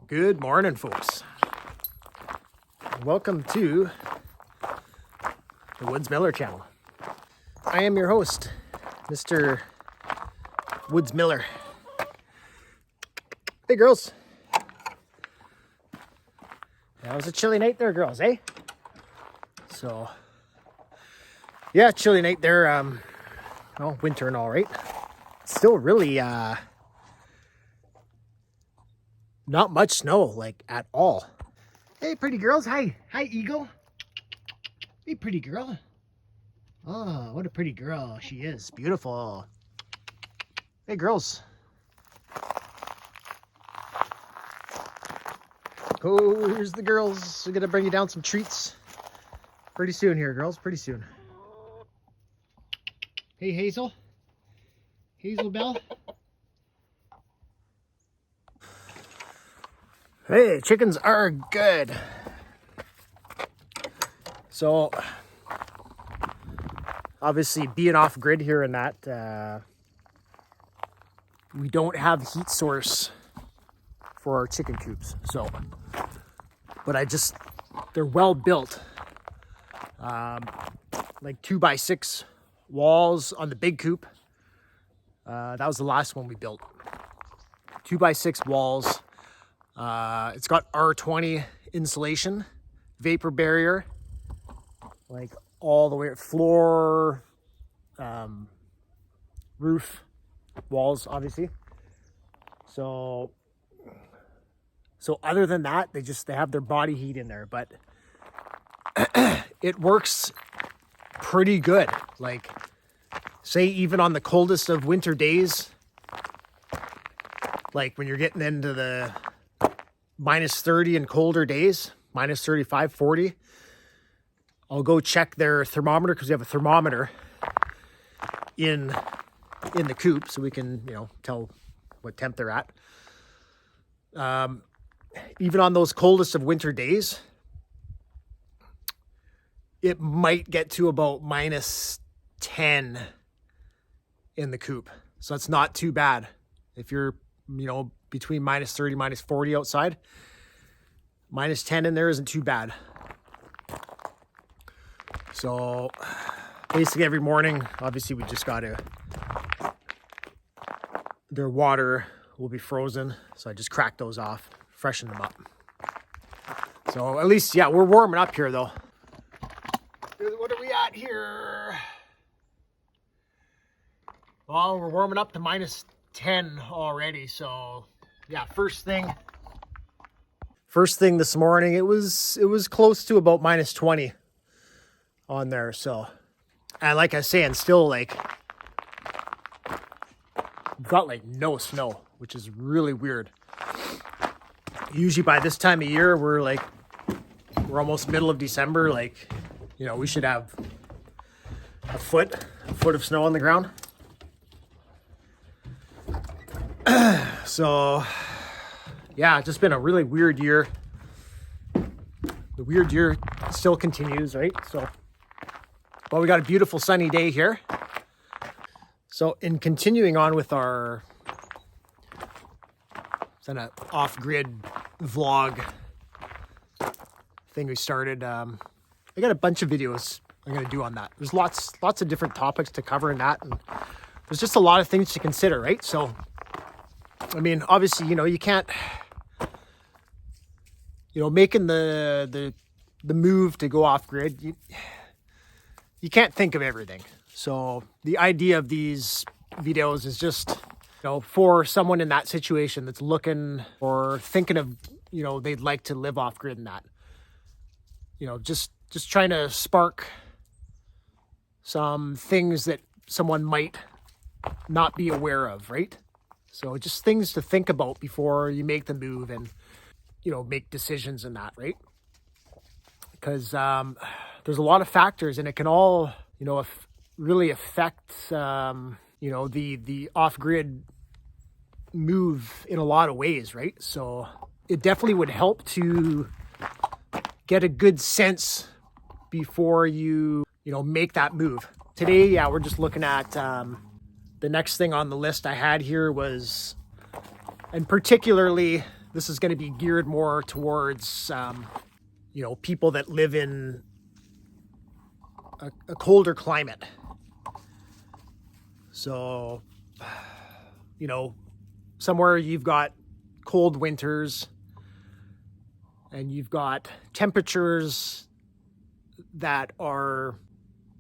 Good morning, folks. Welcome to the Woods Miller channel. I am your host, Mr. Woods Miller. Hey, girls. That was a chilly night there, girls, eh? So, yeah, chilly night there. Well, winter and all, right? Still really, not much snow, like, at all. Hey, pretty girls. Hi. Hi, Eagle. Hey, pretty girl. Oh, what a pretty girl she is. Beautiful. Hey, girls. Oh, here's the girls. We're going to bring you down some treats pretty soon here, girls. Pretty soon. Hey, Hazel. Hazel Bell. Hey, chickens are good. So, obviously being off grid here and that, we don't have heat source for our chicken coops. So, but they're well built. Like 2x6 walls on the big coop. That was the last one we built. 2x6 walls. It's got R20 insulation, vapor barrier, like all the way floor, roof, walls, obviously. So other than that, they have their body heat in there, but it works pretty good. Like, say even on the coldest of winter days, like when you're getting into the minus 30 and colder days, minus 35, 40, I'll go check their thermometer, because we have a thermometer in the coop, so we can, tell what temp they're at. Even on those coldest of winter days, it might get to about minus 10 in the coop. So it's not too bad. If you're, between minus 30, minus 40 outside, minus 10 in there isn't too bad. So basically every morning, obviously we just their water will be frozen. So I just crack those off, freshen them up. So at least, yeah, we're warming up here though. What are we at here? Well, we're warming up to minus 10 already. So yeah, first thing this morning, it was close to about minus 20 on there. So, and like I was saying, still like got like no snow, which is really weird. Usually by this time of year, we're almost middle of December. Like, we should have a foot of snow on the ground. So yeah, just been a really weird year. The weird year still continues, right? So, well, we got a beautiful sunny day here. So in continuing on with our kind of off-grid vlog thing we started, I got a bunch of videos I'm going to do on that. There's lots of different topics to cover in that, and there's just a lot of things to consider, right? So, I mean, obviously, you can't, making the move to go off grid, you can't think of everything. So the idea of these videos is just, for someone in that situation that's looking or thinking of, they'd like to live off grid and that, just trying to spark some things that someone might not be aware of, right? So just things to think about before you make the move and, make decisions in that, right? Because there's a lot of factors, and it can all, really affect, the off-grid move in a lot of ways, right? So it definitely would help to get a good sense before you, make that move. Today, yeah, we're just looking at the next thing on the list I had here was, and particularly this is going to be geared more towards, people that live in a colder climate. So, somewhere you've got cold winters and you've got temperatures that are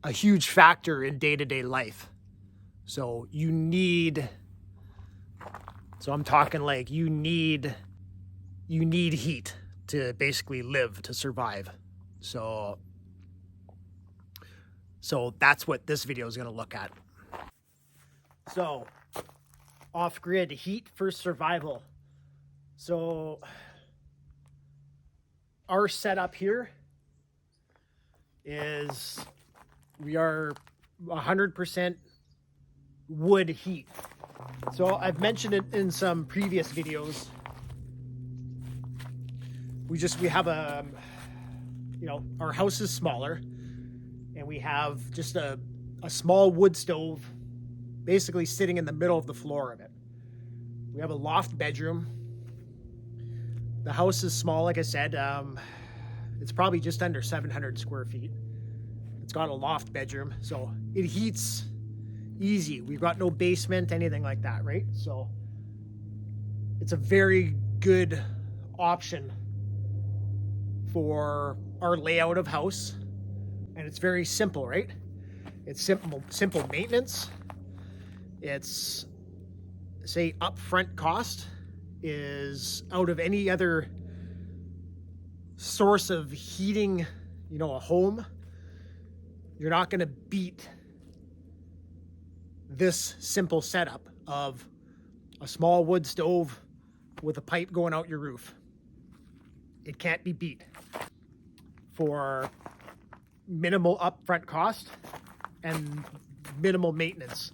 a huge factor in day-to-day life. So I'm talking like you need heat to basically live, to survive. So that's what this video is going to look at. So, off-grid heat for survival. So our setup here is we are 100% wood heat. So I've mentioned it in some previous videos. We have our house is smaller, and we have just a small wood stove basically sitting in the middle of the floor of it. We have a loft bedroom. The house is small, like I said. It's probably just under 700 square feet. It's got a loft bedroom, so it heats easy. We've got no basement, anything like that, right? So it's a very good option for our layout of house, and it's very simple, right? It's simple maintenance. It's, say, upfront cost is out of any other source of heating, a home. You're not going to beat this simple setup of a small wood stove with a pipe going out your roof. It can't be beat for minimal upfront cost and minimal maintenance.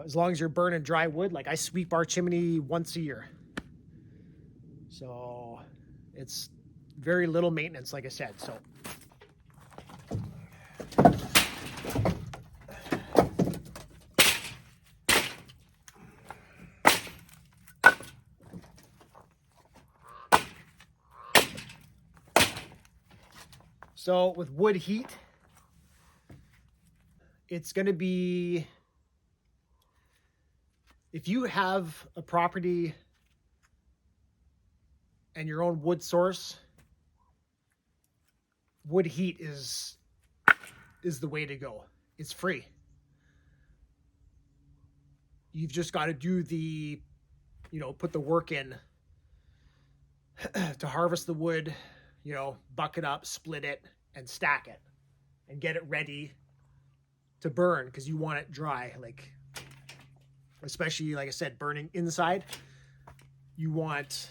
As long as you're burning dry wood, like I sweep our chimney once a year. So it's very little maintenance, like I said. So with wood heat, it's going to be, if you have a property and your own wood source, wood heat is the way to go. It's free. You've just got to do put the work in to harvest the wood, buck it up, split it, and stack it, and get it ready to burn, because you want it dry. Like, especially, like I said, burning inside, you want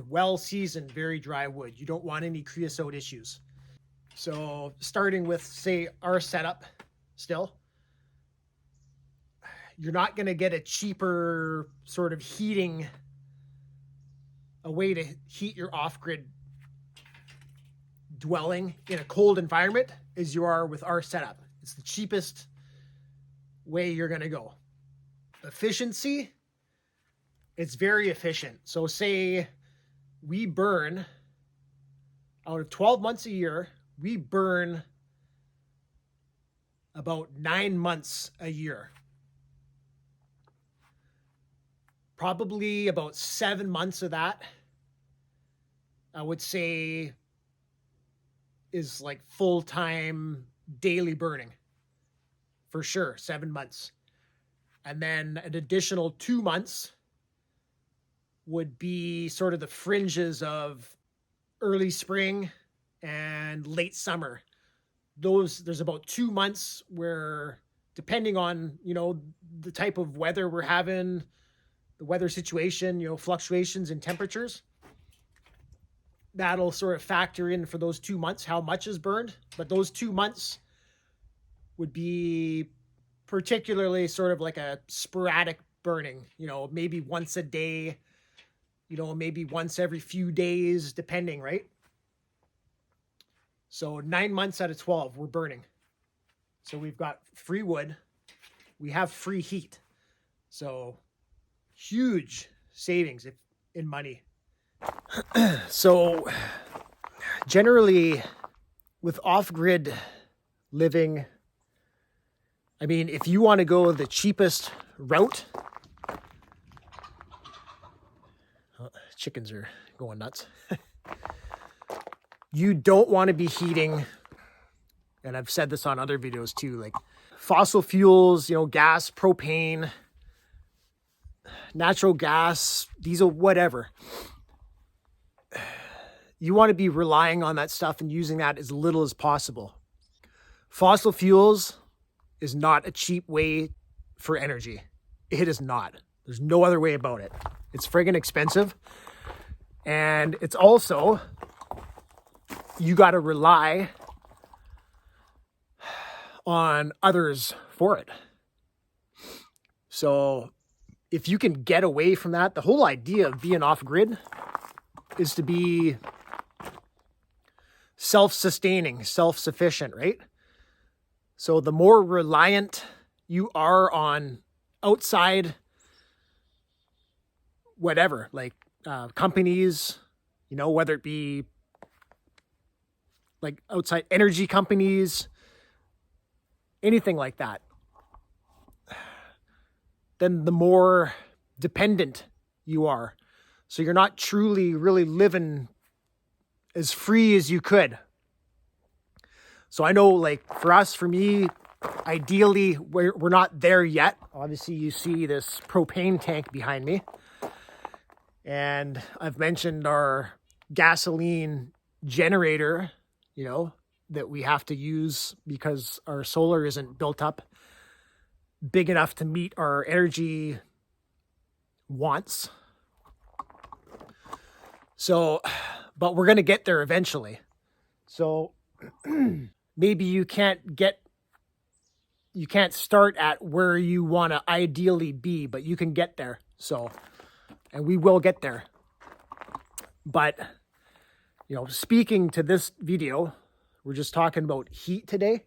well-seasoned, very dry wood. You don't want any creosote issues. So starting with, say, our setup still, you're not going to get a cheaper sort of a way to heat your off-grid dwelling in a cold environment as you are with our setup. It's the cheapest way you're going to go. Efficiency, it's very efficient. So say we burn, out of 12 months a year, we burn about 9 months a year. Probably about 7 months of that, I would say, is like full-time daily burning. For sure, 7 months. And then an additional 2 months would be sort of the fringes of early spring and late summer. There's about 2 months where, depending on, the type of weather we're having, the weather situation, fluctuations in temperatures, that'll sort of factor in for those 2 months how much is burned. But those 2 months would be particularly sort of like a sporadic burning, maybe once a day, maybe once every few days, depending, right? So 9 months out of 12, we're burning. So we've got free wood. We have free heat. So huge savings in money. So generally with off-grid living, I mean, if you want to go the cheapest route, chickens are going nuts. You don't want to be heating, and I've said this on other videos too, like fossil fuels, gas, propane, natural gas, diesel, whatever. You want to be relying on that stuff and using that as little as possible. Fossil fuels is not a cheap way for energy. It is not. There's no other way about it. It's friggin' expensive. And it's also, you got to rely on others for it. So if you can get away from that, the whole idea of being off grid is to be self-sustaining, self-sufficient, right? So the more reliant you are on outside, whatever, like companies, whether it be like outside energy companies, anything like that, then the more dependent you are. So you're not truly really living as free as you could. So I know, like for me, ideally, we're not there yet. Obviously, you see this propane tank behind me. And I've mentioned our gasoline generator, that we have to use because our solar isn't built up big enough to meet our energy wants. So, but we're going to get there eventually. So maybe you can't start at where you want to ideally be, but you can get there. So, and we will get there. But, speaking to this video, we're just talking about heat today.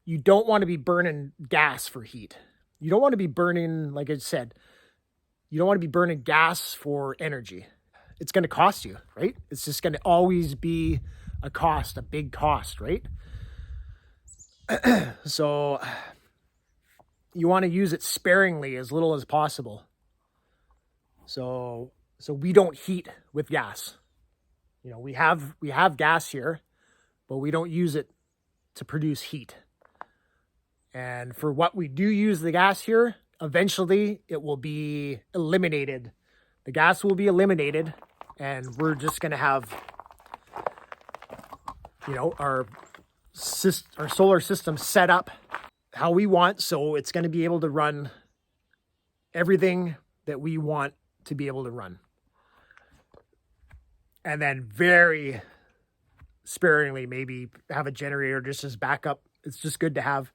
You don't want to be burning gas for heat. You don't want to be burning, like I said, you don't want to be burning gas for energy. It's going to cost you, right? It's just going to always be a cost, a big cost, right? So you want to use it sparingly, as little as possible. So we don't heat with gas. We have gas here, but we don't use it to produce heat. And for what we do use the gas here, eventually it will be eliminated. The gas will be eliminated, and we're just going to have, our solar system set up how we want. So it's going to be able to run everything that we want to be able to run. And then very sparingly, maybe have a generator just as backup. It's just good to have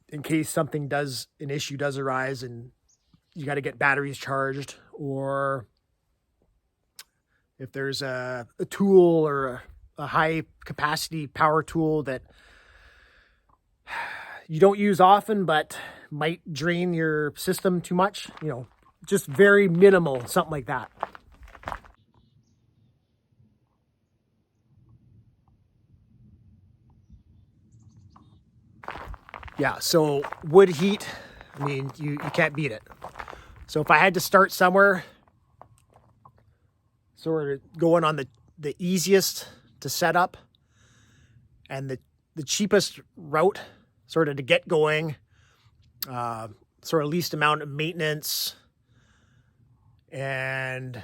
in case an issue does arise and you got to get batteries charged, or if there's a tool or a high capacity power tool that you don't use often, but might drain your system too much, just very minimal, something like that. Yeah, so wood heat, I mean, you can't beat it. So if I had to start somewhere, sort of going on the easiest to set up and the cheapest route sort of to get going, sort of least amount of maintenance, and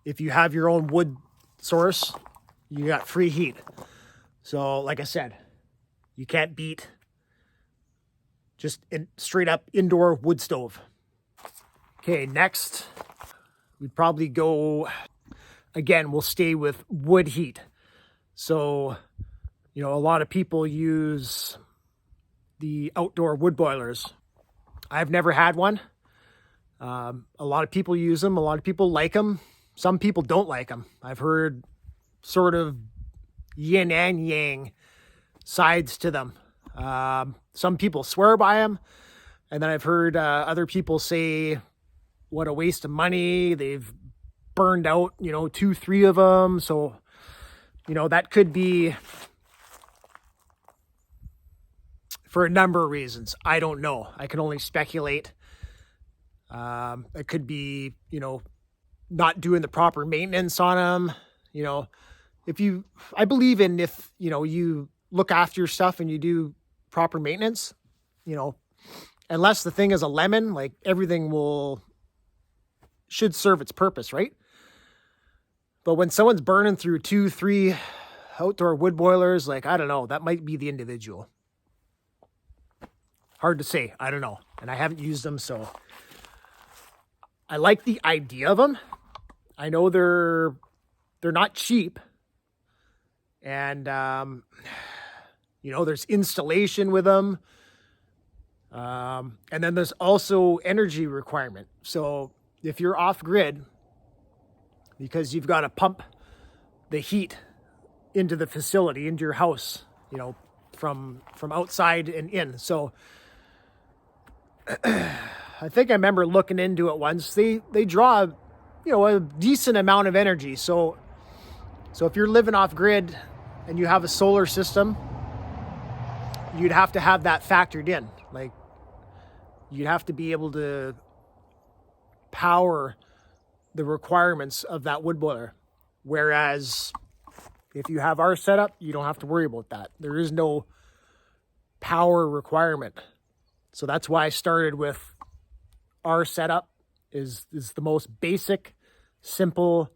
if you have your own wood source, you got free heat. So like I said, you can't beat just straight up indoor wood stove. Okay, next, we'd probably go, again, we'll stay with wood heat. So, a lot of people use the outdoor wood boilers. I've never had one. A lot of people use them. A lot of people like them. Some people don't like them. I've heard sort of yin and yang sides to them. Some people swear by them, And then I've heard other people say, what a waste of money. They've burned out, 2, 3 of them. So, that could be for a number of reasons. I don't know. I can only speculate. It could be, not doing the proper maintenance on them. I believe in if, you look after your stuff and you do proper maintenance, unless the thing is a lemon, like everything should serve its purpose, right? But when someone's burning through 2, 3 outdoor wood boilers, like, I don't know, that might be the individual. Hard to say. I don't know. And I haven't used them, so I like the idea of them. I know they're not cheap. And, there's installation with them. And then there's also energy requirement. So if you're off grid, because you've got to pump the heat into the facility, into your house, from outside and in. So I think I remember looking into it once. They draw, a decent amount of energy. So if you're living off grid and you have a solar system, you'd have to have that factored in. Like, you'd have to be able to power the requirements of that wood boiler. Whereas if you have our setup, you don't have to worry about that. There is no power requirement. So that's why I started with our setup is the most basic, simple,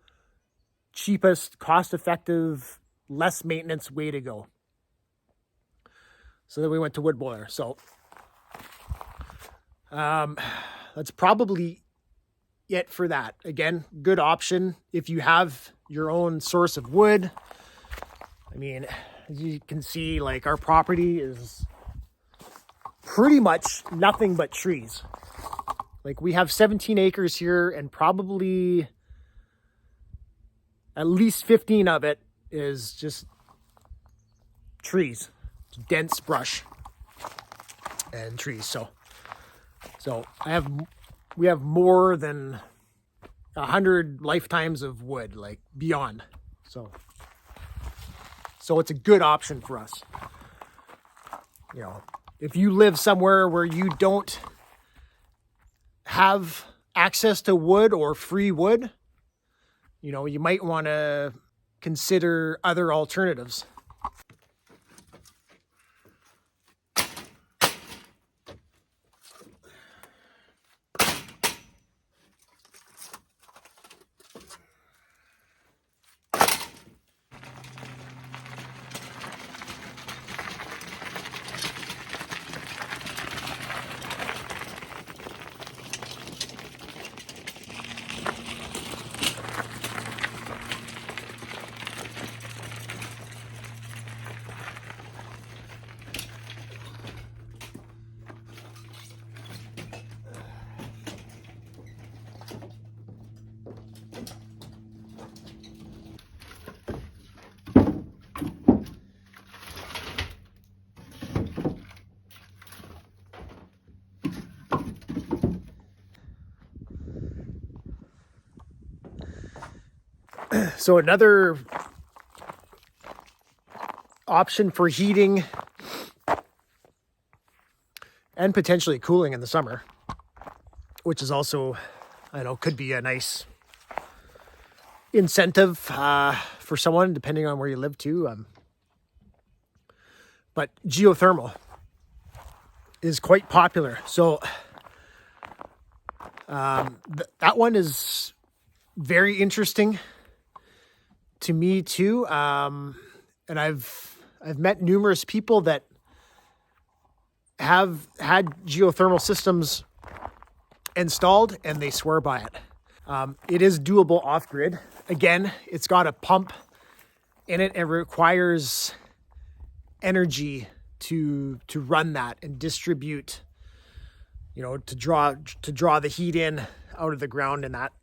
cheapest, cost-effective, less maintenance way to go. So then we went to wood boiler. So that's probably it for that. Again, good option if you have your own source of wood. I mean, as you can see, like, our property is pretty much nothing but trees. Like, we have 17 acres here, and probably at least 15 of it is just trees, dense brush and trees. So we have more than 100 lifetimes of wood, like beyond. So it's a good option for us. If you live somewhere where you don't have access to wood or free wood, you might want to consider other alternatives. So another option for heating and potentially cooling in the summer, which is also, could be a nice incentive for someone, depending on where you live too. But geothermal is quite popular. So that one is very interesting to me too. And I've met numerous people that have had geothermal systems installed and they swear by it. It is doable off grid. Again, it's got a pump in it. It requires energy to run that and distribute, to draw the heat in out of the ground and that,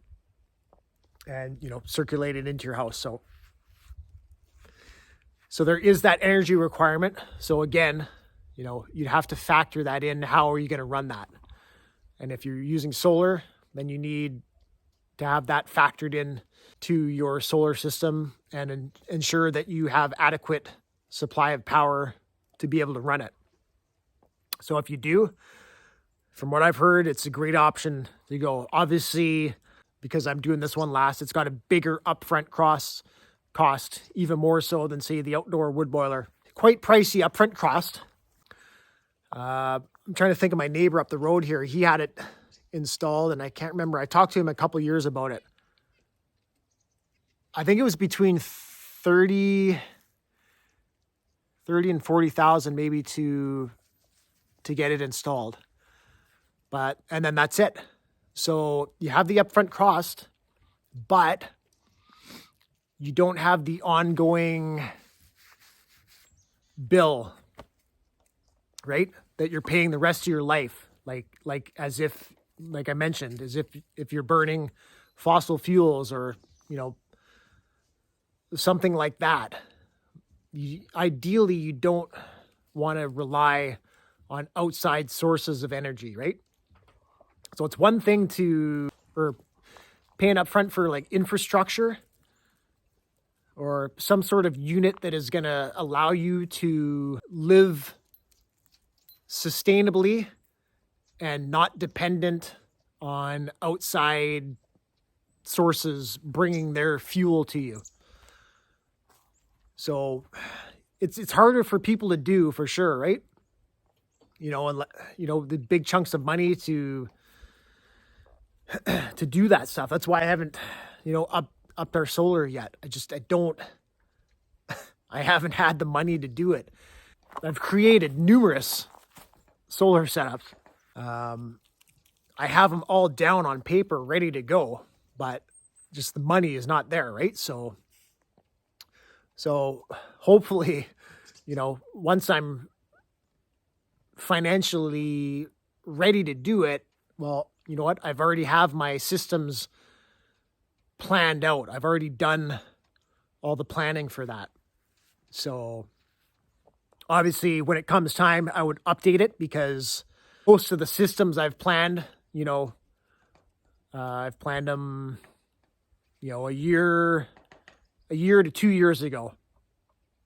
and circulate it into your house. So there is that energy requirement. So again, you'd have to factor that in. How are you going to run that? And if you're using solar, then you need to have that factored in to your solar system and ensure that you have adequate supply of power to be able to run it. So if you do, from what I've heard, it's a great option to go. Obviously, because I'm doing this one last, it's got a bigger upfront cost, even more so than, say, the outdoor wood boiler. Quite pricey upfront cost. I'm trying to think of my neighbor up the road here. He had it installed, and I can't remember. I talked to him a couple years about it. I think it was between 30 and 40,000 maybe to get it installed. And then that's it. So you have the upfront cost, but you don't have the ongoing bill, right? That you're paying the rest of your life. Like as if, like I mentioned, as if you're burning fossil fuels or, something like that. Ideally, you don't want to rely on outside sources of energy, right? So it's one thing or paying up front for like infrastructure or some sort of unit that is going to allow you to live sustainably and not dependent on outside sources bringing their fuel to you. So it's harder for people to do, for sure, right? The big chunks of money to do that stuff. That's why I haven't, upped our solar yet. I haven't had the money to do it. I've created numerous solar setups. I have them all down on paper, ready to go, but just the money is not there, right? So hopefully, once I'm financially ready to do it, well, you know what? I've already have my systems planned out. I've already done all the planning for that. So obviously when it comes time, I would update it because most of the systems I've planned, I've planned them, a year to 2 years ago.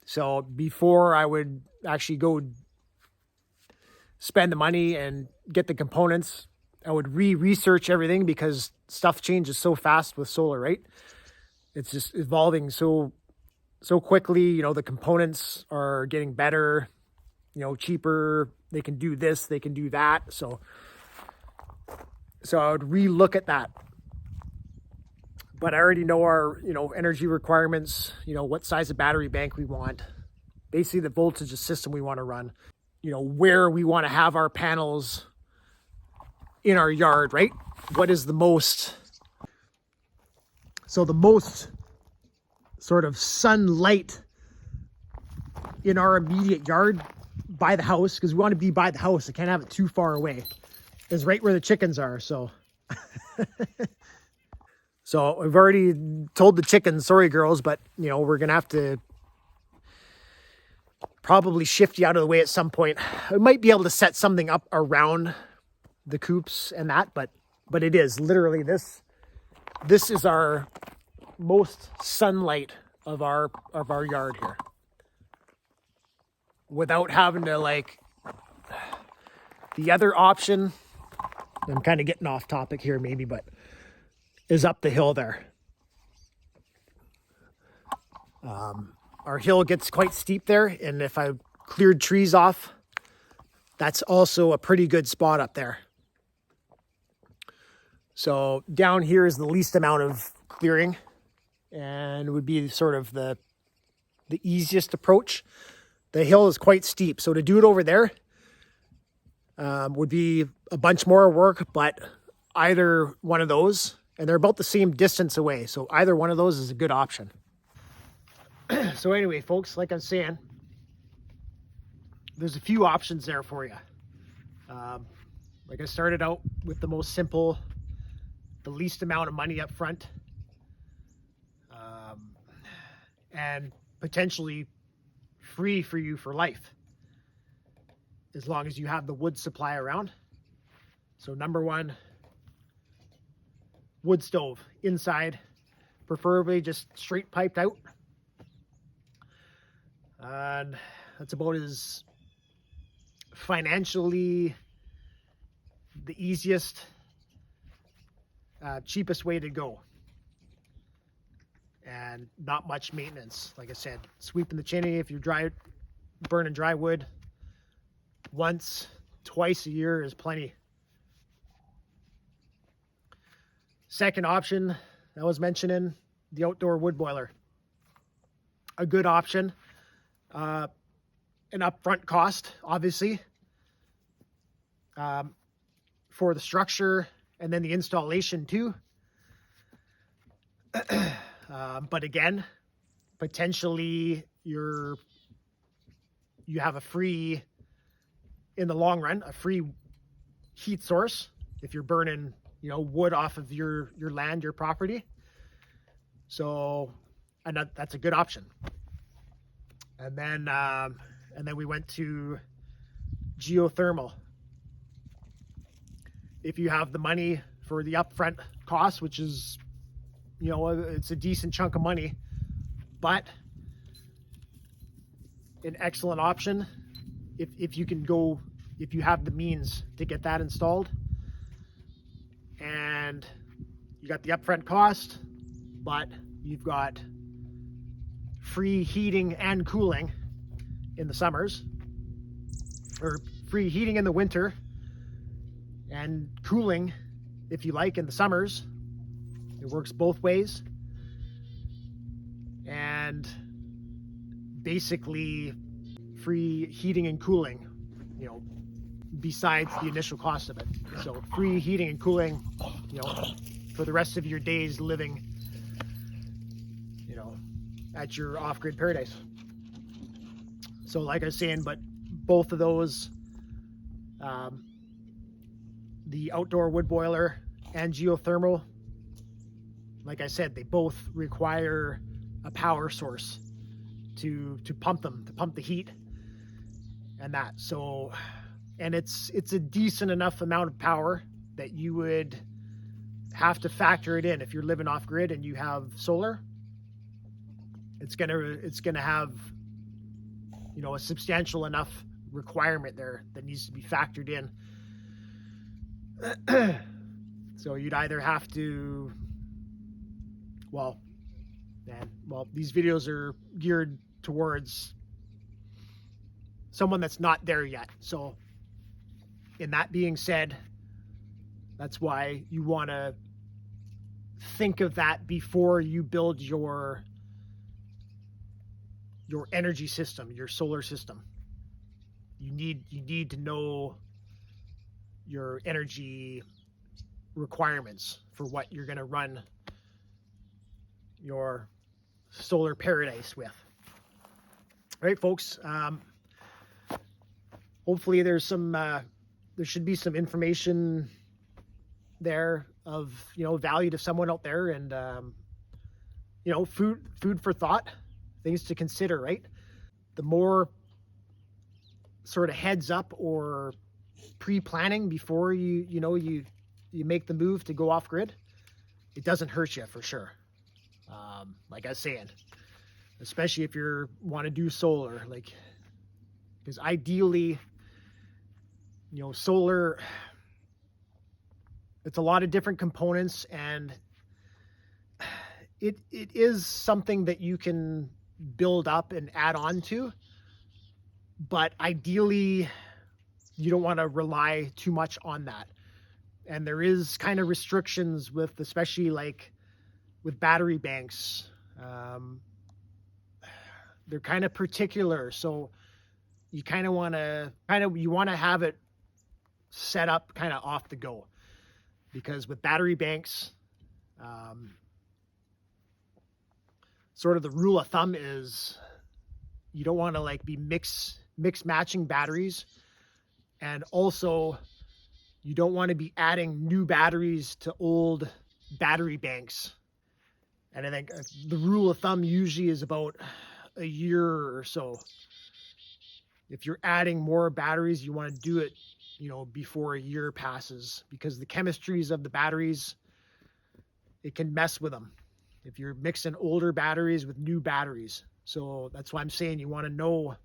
So before I would actually go spend the money and get the components, I would research everything because stuff changes so fast with solar, right? It's just evolving so quickly. The components are getting better, cheaper. They can do this, they can do that. So I would relook at that. But I already know our, energy requirements, what size of battery bank we want, basically the voltage of system we want to run, where we want to have our panels in our yard, right? What is the most sort of sunlight in our immediate yard by the house, because we want to be by the house. I can't have it too far away. It's right where the chickens are, so. So I've already told the chickens, sorry girls, but we're going to have to probably shift you out of the way at some point. I might be able to set something up around the coops and that, but it is literally this is our most sunlight of our yard here. Without having to the other option, I'm kind of getting off topic here maybe, but is up the hill there. Our hill gets quite steep there, and if I cleared trees off, that's also a pretty good spot up there. So down here is the least amount of clearing and would be sort of the easiest approach. The hill is quite steep, so to do it over there would be a bunch more work, but either one of those, and they're about the same distance away, so either one of those is a good option. So anyway, folks, like I'm saying, there's a few options there for you. Like I started out with the most simple, the least amount of money up front, and potentially free for you for life, as long as you have the wood supply around. So number one, wood stove inside, preferably just straight piped out. And that's about as financially the easiest, cheapest way to go. And not much maintenance. Like I said, sweeping the chimney if you're burning dry wood once, twice a year is plenty. Second option I was mentioning, the outdoor wood boiler. A good option. An upfront cost, obviously, for the structure and then the installation too. But again, potentially you have a free, in the long run, a free heat source if you're burning, wood off of your land, your property. So, and that's a good option. And then we went to geothermal. If you have the money for the upfront cost, which is, it's a decent chunk of money, but an excellent option if you have the means to get that installed, and you got the upfront cost, but you've got free heating and cooling in the summers, or free heating in the winter and cooling, if you like, in the summers. It works both ways. And basically free heating and cooling, besides the initial cost of it. So free heating and cooling, for the rest of your days living, at your off-grid paradise. So like I was saying, but both of those, the outdoor wood boiler and geothermal, like I said, they both require a power source to pump them, to pump the heat and that. So, and it's a decent enough amount of power that you would have to factor it in if you're living off grid and you have solar. It's gonna have, a substantial enough requirement there that needs to be factored in. So you'd either have to, these videos are geared towards someone that's not there yet. So in that being said, that's why you want to think of that before you build your energy system, your solar system. You need to know your energy requirements for what you're going to run your solar paradise with. All right, folks. Hopefully there should be some information there of, value to someone out there, and, food for thought, things to consider, right? The more sort of heads up or pre-planning before you make the move to go off grid, it doesn't hurt you for sure. Like I was saying, especially if you want to do solar, because ideally, solar, it's a lot of different components, and it is something that you can build up and add on to, but ideally you don't want to rely too much on that. And there is kind of restrictions with, especially with battery banks. They're kind of particular, so you kind of want to have it set up kind of off the go, because with battery banks, sort of the rule of thumb is you don't want to be mix matching batteries, and also you don't want to be adding new batteries to old battery banks. And I think the rule of thumb usually is about a year or so. If you're adding more batteries, you want to do it you know, before a year passes, because the chemistries of the batteries, it can mess with them if you're mixing older batteries with new batteries. So that's why I'm saying you want to know,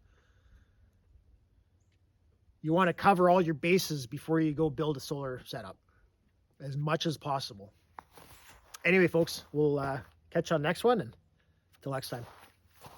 you want to cover all your bases before you go build a solar setup as much as possible. Anyway, folks, we'll catch you on the next one, and until next time.